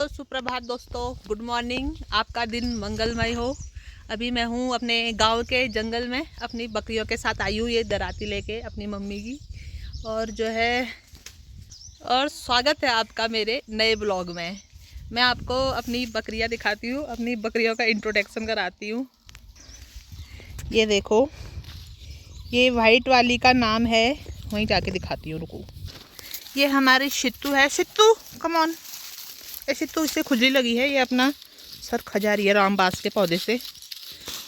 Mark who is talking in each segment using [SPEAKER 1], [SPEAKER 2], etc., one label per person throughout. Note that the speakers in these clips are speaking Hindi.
[SPEAKER 1] तो सुप्रभात दोस्तों, गुड मॉर्निंग। आपका दिन मंगलमय हो। अभी मैं हूँ अपने गांव के जंगल में, अपनी बकरियों के साथ आई हूँ ये दराती लेके अपनी मम्मी की। और जो है और स्वागत है आपका मेरे नए ब्लॉग में। मैं आपको अपनी बकरियाँ दिखाती हूँ, अपनी बकरियों का इंट्रोडक्शन कराती हूँ। ये देखो, ये वाइट वाली का नाम है, वहीं जाके दिखाती हूँ, रुको। ये हमारी शित्तू है। शित्तू कम ऑन। ऐसे तो इसे खुजली लगी है, ये अपना सर खजा रही है रामबास के पौधे से।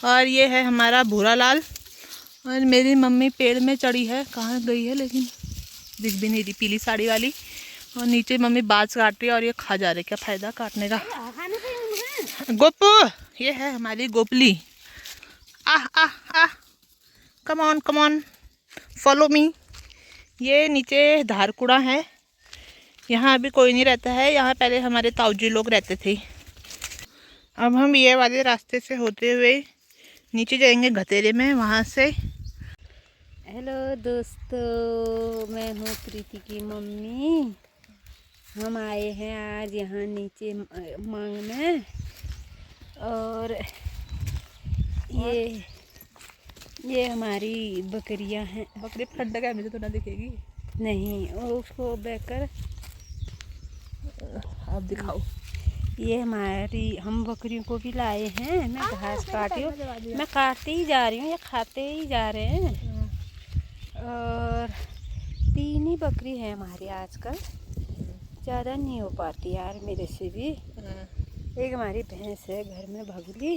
[SPEAKER 1] और ये है हमारा भूरा लाल। और मेरी मम्मी पेड़ में चढ़ी है, कहाँ गई है लेकिन दिख भी नहीं रही, पीली साड़ी वाली। और नीचे मम्मी बाज काट रही है और ये खा जा रहे, क्या फ़ायदा काटने का। गोपू, ये है हमारी गोपली। आह आह आह, कम ऑन फॉलो मी। ये नीचे धारकुड़ा है, यहाँ अभी कोई नहीं रहता है। यहाँ पहले हमारे ताऊजी लोग रहते थे। अब हम ये वाले रास्ते से होते हुए नीचे जाएंगे गतेरे में, वहाँ से।
[SPEAKER 2] हेलो दोस्तों, मैं हूँ प्रीति की मम्मी। हम आए हैं आज यहाँ नीचे मांगने। और ये हमारी बकरियाँ हैं।
[SPEAKER 1] बकरी ठंडा का मुझे तो ना दिखेगी।
[SPEAKER 2] नहीं, और उसको बैकर
[SPEAKER 1] आप दिखाओ।
[SPEAKER 2] ये हम बकरियों को भी लाए हैं। मैं घास काटी हूँ, मैं काटती ही जा रही हूँ, ये खाते ही जा रहे हैं। और 3 ही बकरी है हमारी आजकल, ज़्यादा नहीं हो पाती यार मेरे से भी। एक हमारी भैंस है घर में भागुली,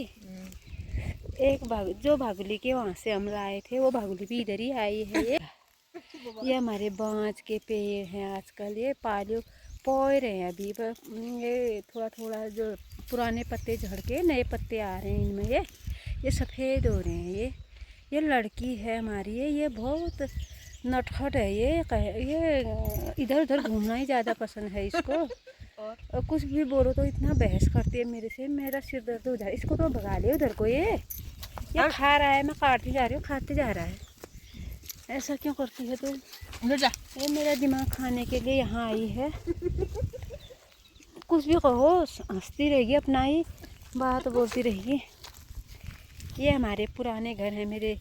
[SPEAKER 2] एक जो भागुली के वहाँ से हम लाए थे वो भागुली भी इधर ही आई है। ये हमारे बांज के पेड़ हैं आजकल, ये पाले पोए रहे हैं अभी। ये थोड़ा थोड़ा जो पुराने पत्ते झड़ के नए पत्ते आ रहे हैं इनमें, ये सफ़ेद हो रहे हैं। ये लड़की है हमारी, ये बहुत नटखट है। ये इधर उधर घूमना ही ज़्यादा पसंद है इसको। और कुछ भी बोलो तो इतना बहस करती है मेरे से, मेरा सिर दर्द हो जाए। इसको तो भगा ले उधर को। ये खा रहा है, मैं काटती जा रही हूँ, खाते जा रहा है। ऐसा क्यों करती है तू? ये मेरा दिमाग खाने के लिए यहाँ आई है। कुछ भी कहो, हंसती रहेगी, अपना ही बात बोलती रहेगी। ये हमारे पुराने घर हैं मेरे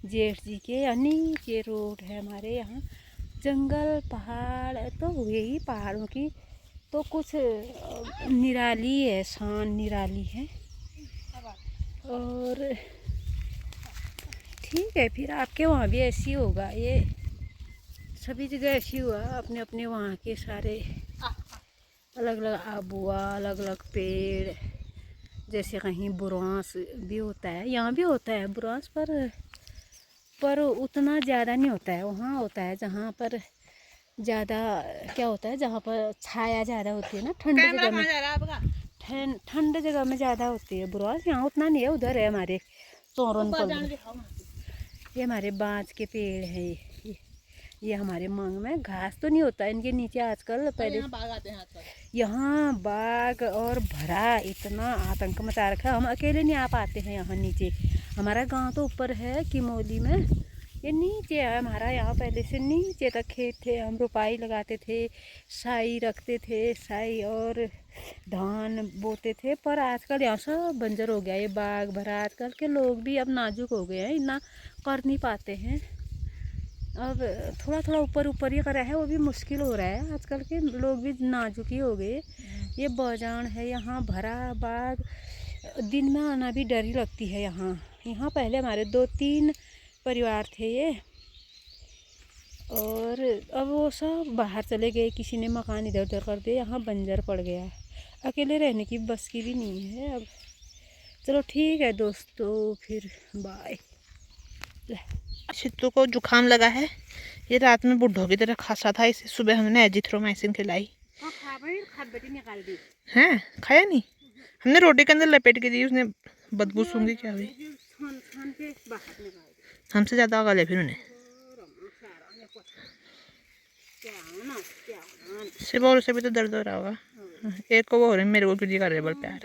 [SPEAKER 2] जेठ जी के, यानी ये रोड है हमारे यहाँ। जंगल पहाड़ तो हुए ही पहाड़ों की, तो कुछ निराली है, शान निराली है। और ठीक है, फिर आपके वहाँ भी ऐसी होगा। ये सभी जगह ऐसी हुआ, अपने अपने वहाँ के सारे अलग अलग आबुआ, अलग अलग पेड़। जैसे कहीं बुरांस भी होता है, यहाँ भी होता है बुरांस, पर उतना ज़्यादा नहीं होता है। वहाँ होता है जहाँ पर ज़्यादा क्या होता है, जहाँ पर छाया ज़्यादा होती है ना, ठंड जगह में। ठंड जगह में ज़्यादा होती है बुरांस, यहाँ उतना नहीं है। उधर है हमारे तोरन पर, ये हमारे बाँज के पेड़ है। ये हमारे मांग में घास तो नहीं होता इनके नीचे आजकल। पहले यहाँ बाघ और भरा इतना आतंक मचा रखा है, हम अकेले नहीं आ पाते हैं यहाँ नीचे। हमारा गांव तो ऊपर है किमोली में, ये नीचे है हमारा। यहाँ पहले से नीचे तक खेत थे, हम रोपाई लगाते थे, साई रखते थे, साई और धान बोते थे। पर आजकल यहाँ सब बंजर हो गया, ये बाघ भरा। आजकल के लोग भी अब नाजुक हो गए हैं, इतना कर नहीं पाते हैं। अब थोड़ा थोड़ा ऊपर ऊपर ही करा है, वो भी मुश्किल हो रहा है। आजकल के लोग भी नाजुक ही हो गए। ये बौजान है यहाँ भरा, बाघ दिन में आना भी डर ही लगती है यहाँ। यहाँ पहले हमारे 2-3 परिवार थे ये, और अब वो सब बाहर चले गए, किसी ने मकान इधर उधर कर दिया, यहाँ बंजर पड़ गया। अकेले रहने की बस की भी नहीं है अब। चलो ठीक है दोस्तों, फिर बाय।
[SPEAKER 1] शित्तू को जुकाम लगा है, ये रात में बुढ़ों की तरह खासा था, इसे सुबह हमने एजिथ्रोमाइसिन खिलाई। हैं खाया नहीं, हमने रोटी के अंदर लपेट के दी, उसने बदबू सूंघी क्या हुई। हमसे ज़्यादा गले फिर उन्हें सिर्फ, और उसे भी तो दर्द हो रहा होगा। एक को वो हो रहे, मेरे को किसी का रेबल प्यार।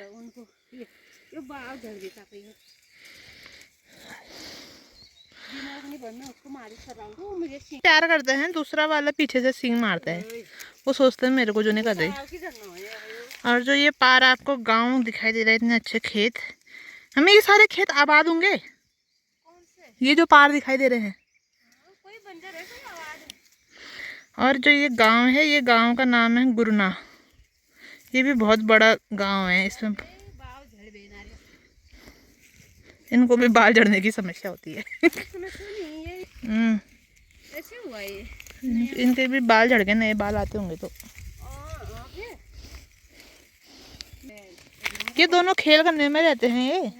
[SPEAKER 1] प्यार करते हैं, दूसरा वाला पीछे से सींग मारता है, वो सोचते हैं मेरे को जो नहीं कर रही। और जो ये पार आपको गांव दिखाई दे रहा है, इतने अच्छे खेत, हमें ये सारे खेत आबाद होंगे।
[SPEAKER 2] कौन से?
[SPEAKER 1] ये जो पार दिखाई दे रहे हैं,
[SPEAKER 2] कोई बंजर है, कोई आवाज है।
[SPEAKER 1] और जो ये गांव है, ये गांव का नाम है गुरना। ये भी बहुत बड़ा गांव है। इसमें
[SPEAKER 2] बाव झड़ बेना रे।
[SPEAKER 1] इनको भी बाल झड़ने की समस्या होती है।
[SPEAKER 2] समस्या नहीं है, ऐसे हुआ ये।
[SPEAKER 1] इनके भी बाल झड़ गए, नए बाल आते होंगे तो। ये दोनों खेल करने में रहते हैं। ये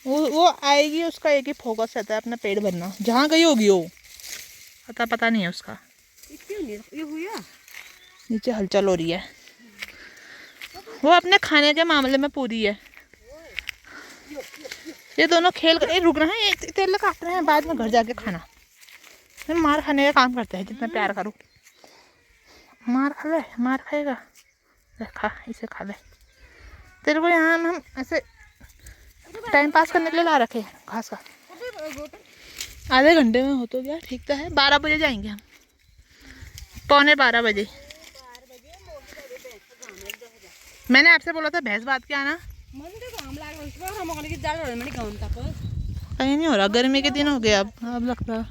[SPEAKER 1] वो आएगी, उसका एक ही फोकस रहता है, अपना पेट भरना। जहाँ गई होगी वो पता नहीं है उसका।
[SPEAKER 2] ये हुआ
[SPEAKER 1] नीचे हलचल हो रही है, वो अपने खाने के मामले में पूरी है। ये दोनों खेल कर रुक रहे हैं, ये तेल काट रहे हैं, बाद में घर जाके खाना। मार खाने का काम करते हैं, जितना प्यार करो। मार खा ले, मार खाएगा, खा, इसे खा ले। तेरे को यहाँ हम ऐसे टाइम पास करने के लिए ला रखे घास का। आधे घंटे में हो तो गया, ठीक तो है। 12 बजे जाएंगे हम, 11:45 बजे। मैंने आपसे बोला था भैंस बात के आना। कहीं नहीं हो रहा, गर्मी के दिन हो गए अब लगता है।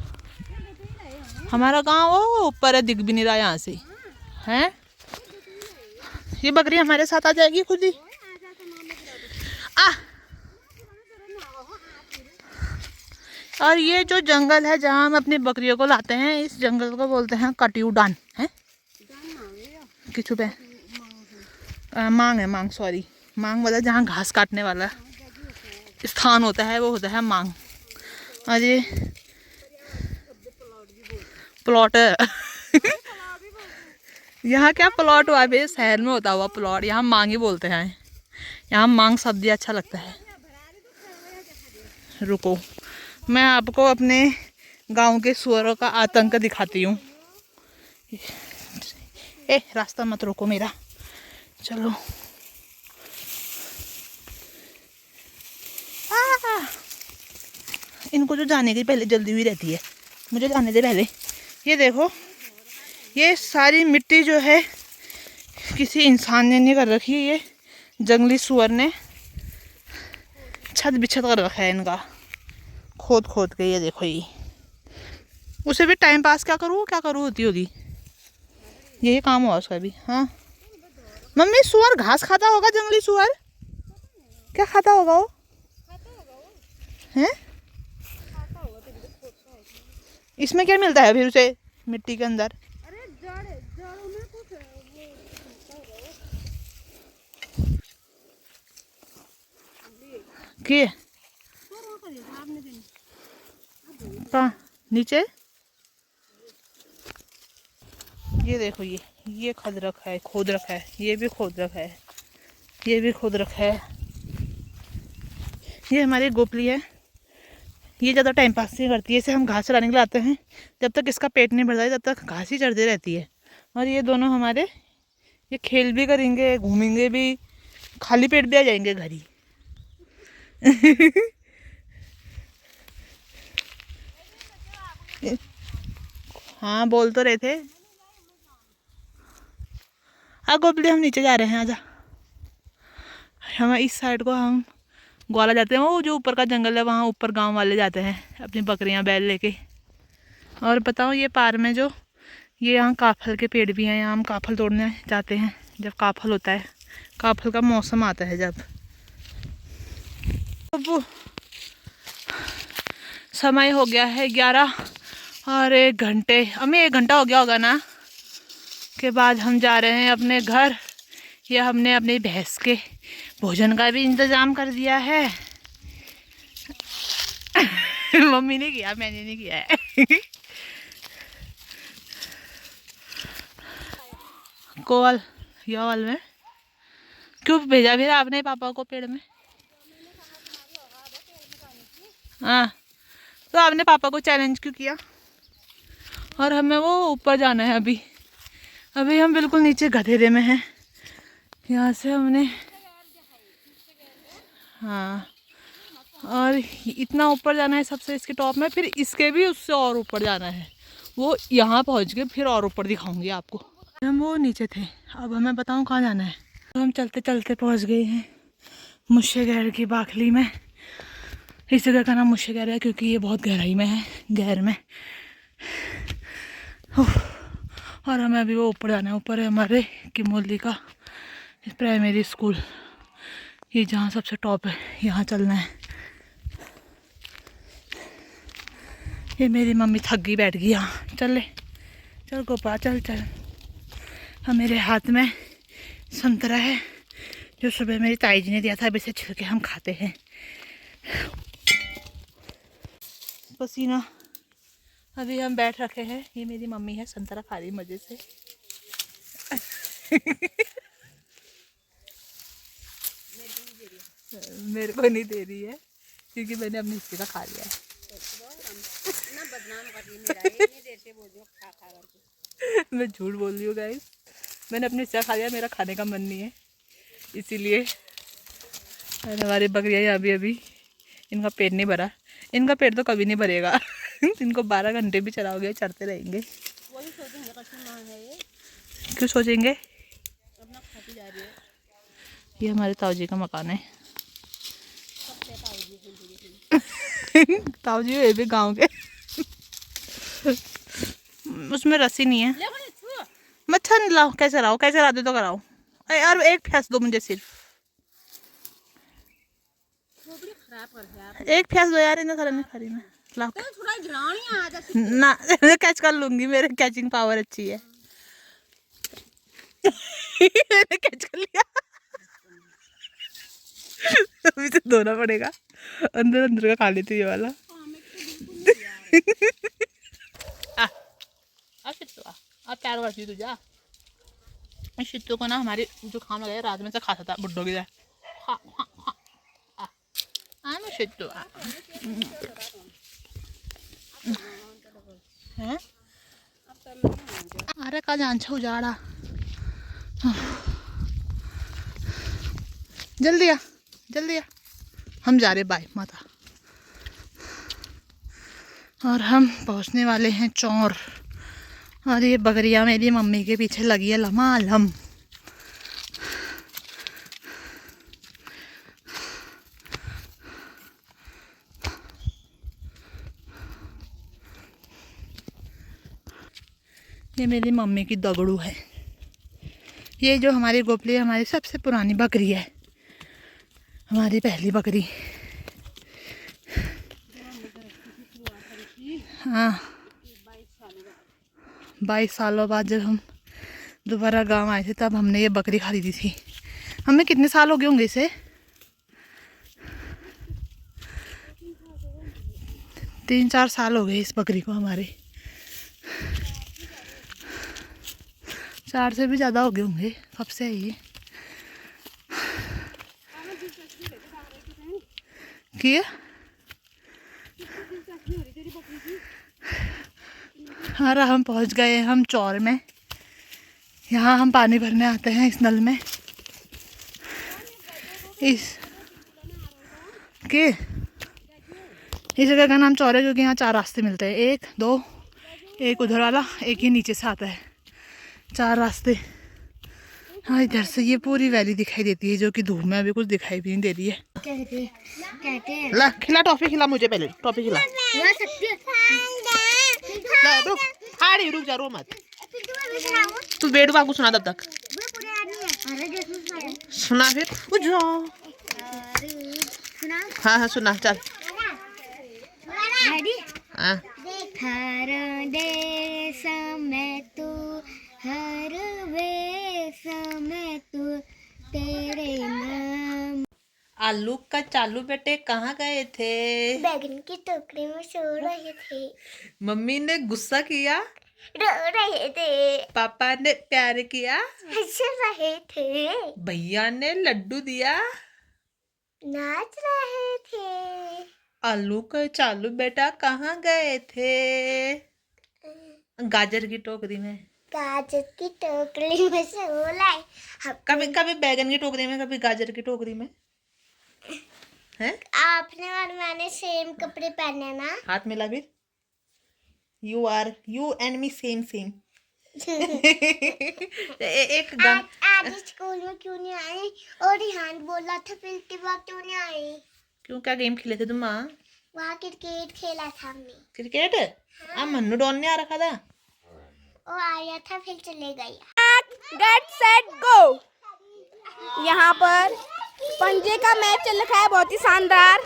[SPEAKER 1] हमारा गांव वो ऊपर है, दिख भी नहीं रहा यहाँ से है। ये बकरी हमारे साथ आ जाएगी खुद ही। और ये जो जंगल है जहाँ हम अपनी बकरियों को लाते हैं, इस जंगल को बोलते हैं कटियूडान है। किचु पे मांग है, मांग, सॉरी, मांग वाला जहाँ घास काटने वाला स्थान होता है वो होता है मांग। और ये प्लॉट है। यहाँ क्या प्लॉट हुआ भाई, शहर में होता हुआ प्लॉट, यहाँ मांग ही बोलते हैं। यहाँ मांग शब्द अच्छा लगता है। रुको, मैं आपको अपने गांव के सुअरों का आतंक दिखाती हूँ। रास्ता मत रोको मेरा, चलो। इनको जो जाने की पहले जल्दी हुई रहती है, मुझे जाने दे पहले। ये देखो, ये सारी मिट्टी जो है किसी इंसान ने नहीं कर रखी है, ये जंगली सुअर ने छत बिछत कर रखा है इनका, खोद खोद के। ये देखो, ये उसे भी टाइम पास क्या करूँ होती होगी, यही काम हुआ उसका भी। हाँ मम्मी, सुअर घास खाता होगा, जंगली सुअर क्या खाता होगा वो हैं? इसमें क्या मिलता है फिर उसे मिट्टी के अंदर? के कहाँ नीचे? ये देखो, ये खोद रखा है, ये भी खोद रखा है, ये भी खोद रखा है। ये हमारी गोपली है, ये ज़्यादा टाइम पास नहीं करती है। इसे हम घास चराने के लिए आते हैं, जब तक इसका पेट नहीं भरता है तब तक घास ही चढ़ती रहती है। और ये दोनों हमारे, ये खेल भी करेंगे, घूमेंगे भी, खाली पेट भी आ जाएंगे घर ही। हाँ बोल तो रहे थे। गोपली, हम नीचे जा रहे हैं, आजा। हम इस साइड को हम ग्वाला जाते हैं, वो जो ऊपर का जंगल है वहाँ ऊपर गांव वाले जाते हैं अपनी बकरियां बैल लेके। और बताओ, ये पार में जो ये यहाँ काफल के पेड़ भी हैं, यहाँ हम काफल तोड़ने जाते हैं जब काफल होता है, काफल का मौसम आता है जब। अब समय हो गया है 11 और 1 घंटे, हमें 1 घंटा हो गया होगा ना, के बाद हम जा रहे हैं अपने घर। ये हमने अपनी भैंस के भोजन का भी इंतज़ाम कर दिया है। मम्मी ने किया, मैंने नहीं किया है। कोवल यावल में क्यों भेजा फिर आपने पापा को पेड़ में? हाँ, तो आपने पापा को चैलेंज क्यों किया? और हमें वो ऊपर जाना है। अभी हम बिल्कुल नीचे गधेरे में हैं। यहाँ से हमने, हाँ, और इतना ऊपर जाना है सबसे, इसके टॉप में, फिर इसके भी उससे और ऊपर जाना है। वो यहाँ पहुँच के फिर और ऊपर दिखाऊंगी आपको। हम वो नीचे थे, अब हमें बताऊँ कहाँ जाना है। तो हम चलते चलते पहुंच गए हैं मुश्शेगहर की बाखली में। इस जगह का नाम मुश्शेगहर है क्योंकि ये बहुत गहराई में है, गहर में। और हमें अभी वो ऊपर जाना है। ऊपर है हमारे किमोली का प्राइमरी स्कूल, ये जहाँ सबसे टॉप है, यहाँ चलना है। ये मेरी मम्मी थक गई, बैठ गई यहाँ। चल ले, चल गोपा, चल चल। और मेरे हाथ में संतरा है जो सुबह मेरी ताई जी ने दिया था, अब इसे छिल के हम खाते हैं। पसीना, अभी हम बैठ रखे हैं। ये मेरी मम्मी है, संतरा खा रही मजे से। मेरे को नहीं दे रही है क्योंकि मैंने अपने हिस्से का खा लिया है। मैं झूठ बोल रही हूँ गाइस, मैंने अपने हिस्सा खा लिया, मेरा खाने का मन नहीं है इसीलिए। और हमारी बकरियाँ यहाँ अभी इनका पेट नहीं भरा। इनका पेट तो कभी नहीं भरेगा। इनको 12 घंटे भी चलाओगे, चढ़ते रहेंगे।
[SPEAKER 2] वही सोचेंगे ये
[SPEAKER 1] क्यों सोचेंगे?
[SPEAKER 2] अपना खाती जा रही है।
[SPEAKER 1] ये हमारे ताऊजी का मकान है। ताऊजी ये भी गांव के। उसमें रस्सी नहीं है। मच्छर नहीं लाओ, कैसे लाओ, कैसे ला दे तो कराओ। अरे यार एक फैस दो मुझे, सिर्फ एक फैस दो यार, इन्हें नहीं खा रही मैं। लाओ ना, कैच कर लूंगी, मेरे कैचिंग पावर अच्छी है। मैंने कैच कर लिया। अभी तो धोना पड़ेगा, अंदर अंदर का खा लेती हूँ ये वाला। आप प्यार करती हूँ तुझा। इस शिट्टू को ना हमारी जो खाम लगाया रात में से खाता था बुड्ढो की तरह। शिट्टू हैं? अरे का जान छो उजाड़ा। जल्दी आ, जल्दी आ। हम जा रहे बाय माता। और हम पहुंचने वाले हैं चौर। और ये बकरियां मेरी मम्मी के पीछे लगी है लमालम। ये मेरी मम्मी की दगड़ू है। ये जो हमारी गोपली है, हमारी सबसे पुरानी बकरी है, हमारी पहली बकरी। हाँ, 22 सालों बाद जब हम दोबारा गांव आए थे तब हमने ये बकरी खरीदी थी। हमें कितने साल हो गए होंगे इसे? 3-4 साल हो गए इस बकरी को हमारे। 4 से भी ज़्यादा हो गए होंगे, कब से है ये किए। हाँ, हम पहुंच गए हम चौर में। यहाँ हम पानी भरने आते हैं इस नल में। इस जगह का नाम चौर है क्योंकि यहाँ 4 रास्ते मिलते हैं। 1 2, एक उधर वाला, एक ही नीचे से आता है। 4 रास्ते। हाँ, इधर से ये पूरी वैली दिखाई देती है जो कि धूप में अभी कुछ दिखाई भी नहीं दे रही है। ला खिला टॉफी, खिला मुझे पहले टॉफी खिला। रुक, हाड़ी रुक जा, रो मत। तू बेडू बाबू सुना तब तक। सुना फिर हाँ हाँ सुना चल। हाँ,
[SPEAKER 3] हर देश में तू, हर वेश में तू, तेरे नाम।
[SPEAKER 1] आलू का चालू बेटे कहाँ गए थे?
[SPEAKER 3] बैगन की टोकरी में सो रहे थे।
[SPEAKER 1] मम्मी ने गुस्सा किया,
[SPEAKER 3] रो रहे थे।
[SPEAKER 1] पापा ने प्यार किया,
[SPEAKER 3] हंस रहे थे।
[SPEAKER 1] भैया ने लड्डू दिया,
[SPEAKER 3] नाच रहे थे।
[SPEAKER 1] आलू का चालू बेटा कहाँ गए थे? गाजर की टोकरी में।
[SPEAKER 3] गाजर की टोकरी में सो रहे।
[SPEAKER 1] कभी कभी बैगन की टोकरी में, कभी गाजर की टोकरी में। हैं?
[SPEAKER 3] आपने और मैंने सेम कपड़े पहने ना।
[SPEAKER 1] हाथ मिला फिर। You and me same same. एक गन
[SPEAKER 3] आज स्कूल में क्यों नहीं आई? और रिहान बोला था फिर के बाद क्यों नहीं आई?
[SPEAKER 1] क्यों, क्या गेम खेले थे तुम माँ?
[SPEAKER 3] वहाँ क्रिकेट खेला था हमने।
[SPEAKER 1] क्रिकेट? मन्नू डॉन ने आ रखा था।
[SPEAKER 3] वो आया था फिर चले गया।
[SPEAKER 4] Get set go. यहाँ पर पंजे का मैच चल रहा है, बहुत ही शानदार